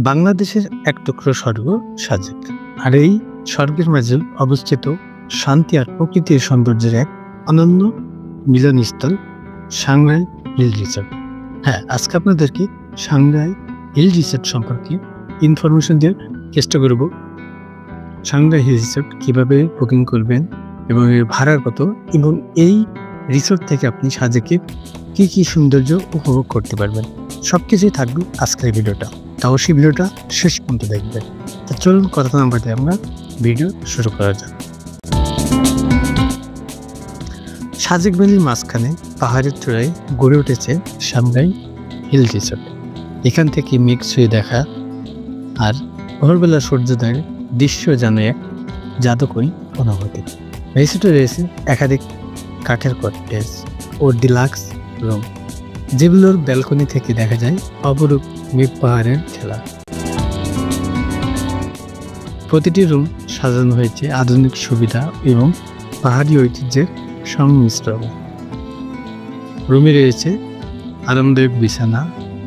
বাংলাদেশের এক টুকরো স্বর্গ সাজেক। আর এই স্বর্গের মাঝে অবস্থিত শান্তি আর প্রকৃতির সৌন্দর্যের এক অনন্য মিলনস্থল সাংগ্রাই হিল রিসোর্ট। হ্যাঁ, আজকে আপনাদেরকে সাংগ্রাই হিল রিসোর্ট সম্পর্কে ইনফরমেশন দেওয়ার চেষ্টা করব। সাংগ্রাই হিল রিসোর্ট কীভাবে বুকিং করবেন এবং এর ভাড়া কত, এবং এই রিসোর্ট থেকে আপনি সাজেকে কী কী সৌন্দর্য উপভোগ করতে পারবেন, সব কিছুই থাকবে আজকের ভিডিওটা। তা অবশ্যই ভিডিওটা শেষ পর্যন্ত দেখবেন। তা চলুন কথা না বাড়িয়ে আমরা ভিডিও শুরু করা যাক। সাজেক ভ্যালির মাঝখানে পাহাড়ের চূড়ায় গড়ে উঠেছে সাংগ্রাই হিল রিসোর্ট। এখান থেকে মেঘ ছুঁয়ে দেখা আর ভোরবেলা সূর্যোদয়ের দৃশ্য যেন এক জাদুকরী অনুভূতি। রিসোর্টে রয়েছে একাধিক কাঠের কটেজ ও ডিলাক্স রুম, যেগুলোর ব্যালকনি থেকে দেখা যায় অপরূপ মেঘ পাহাড়ের খেলা। প্রতিটি রুম সাজানো হয়েছে আধুনিক সুবিধা এবং পাহাড়ি ঐতিহ্যের সংমিশ্রণ। রুমে রয়েছে আরামদায়ক বিছানা,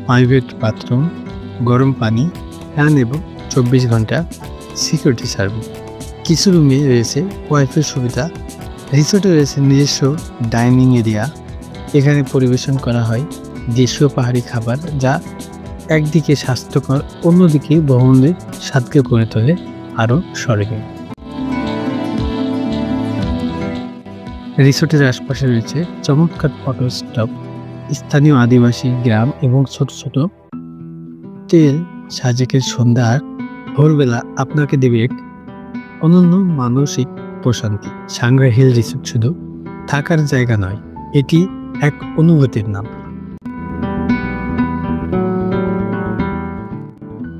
প্রাইভেট বাথরুম, গরম পানি, ফ্যান এবং 24 ঘন্টা সিকিউরিটি সার্ভিস। কিছু রুমে রয়েছে ওয়াইফাই সুবিধা। রিসোর্টে রয়েছে নিজস্ব ডাইনিং এরিয়া। এখানে পরিবেশন করা হয় দেশীয় পাহাড়ি খাবার, যা একদিকে স্বাস্থ্যকর, অন্যদিকে ভ্রমণের স্বাদকে করে তোলে আরও স্বর্গীয়। রিসোর্টের আশপাশে রয়েছে চমৎকার ফটো স্টপ, স্থানীয় আদিবাসী গ্রাম এবং ছোট ছোট তেল। সাজেকের সন্ধ্যা আর ভোরবেলা আপনাকে দেবে এক অনন্য মানসিক প্রশান্তি। সাংগ্রাই হিল রিসোর্ট শুধু থাকার জায়গা নয়, এটি এক অনুভূতির নাম।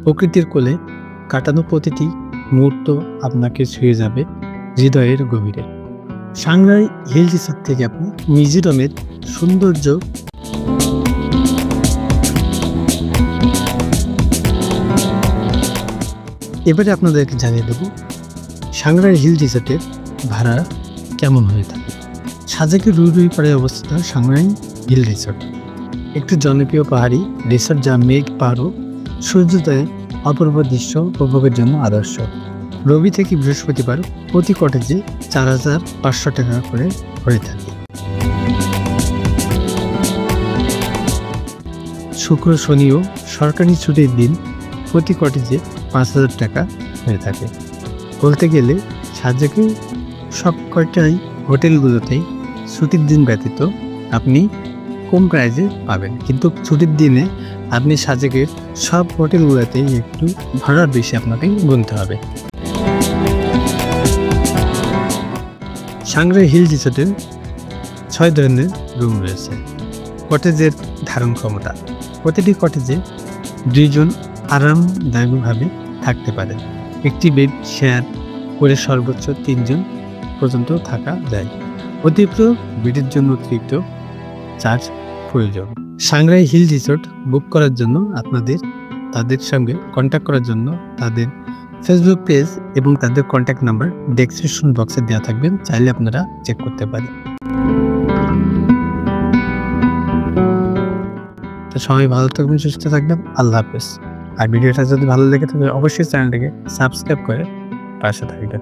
প্রকৃতির কোলে কাটানো প্রতিটি মুহূর্ত আপনাকে ছুঁয়ে যাবে হৃদয়ের গভীরে। সাংগ্রাই হিল রিসোর্ট থেকে আপনি মিজোরামের সৌন্দর্য এবারে আপনাদেরকে জানিয়ে দেব সাংগ্রাই হিল রিসোর্টের ভাড়া কেমন হয়ে থাকে। সাজেকের রুই পাড়ায় অবস্থিত সাংগ্রাই হিল রিসোর্ট একটি জনপ্রিয় পাহাড়ি রিসোর্ট, যা মেঘ পাহাড় ও সূর্যোদয়ের অপূর্ব দৃশ্য উপভোগের জন্য আদর্শ। রবি থেকে বৃহস্পতিবার প্রতি কটেজে 4,500 টাকা করে হয়ে থাকে। শুক্র, শনি ও সরকারি ছুটির দিন প্রতি কটেজে 5,000 টাকা হয়ে থাকে। বলতে গেলে সাজেকে সব কয়টাই হোটেলগুলোতেই ছুটির দিন ব্যতীত আপনি কম প্রাইজে পাবেন, কিন্তু ছুটির দিনে আপনি সাজেকের সব হোটেলগুলোতেই একটু ভাড়া বেশি আপনাকে গুনতে হবে। সাংগ্রাই হিল রিসোর্টের 6 ধরনের রুম রয়েছে। কটেজের ধারণ ক্ষমতা: প্রতিটি কটেজে 2 জন আরামদায়কভাবে থাকতে পারে। একটি বেড শেয়ার করে সর্বোচ্চ 3 জন পর্যন্ত থাকা যায়। অতিরিক্ত বেডের জন্য অতিরিক্ত চার্জ প্রয়োজন। সাংগ্রাই হিল রিসোর্ট বুক করার জন্য তাদের সঙ্গে কন্ট্যাক্ট করার জন্য তাদের ফেসবুক পেজ এবং তাদের কন্ট্যাক্ট নাম্বার ডেসক্রিপশন বক্সে দেওয়া থাকবে, চাইলে আপনারা চেক করতে পারেন। তো সবাই ভালো থাকবেন, সুস্থ থাকবেন। আল্লাহ হাফেজ। আর ভিডিওটা যদি ভালো লেগে থাকে অবশ্যই চ্যানেলটাকে সাবস্ক্রাইব করে পাশে থাকবেন।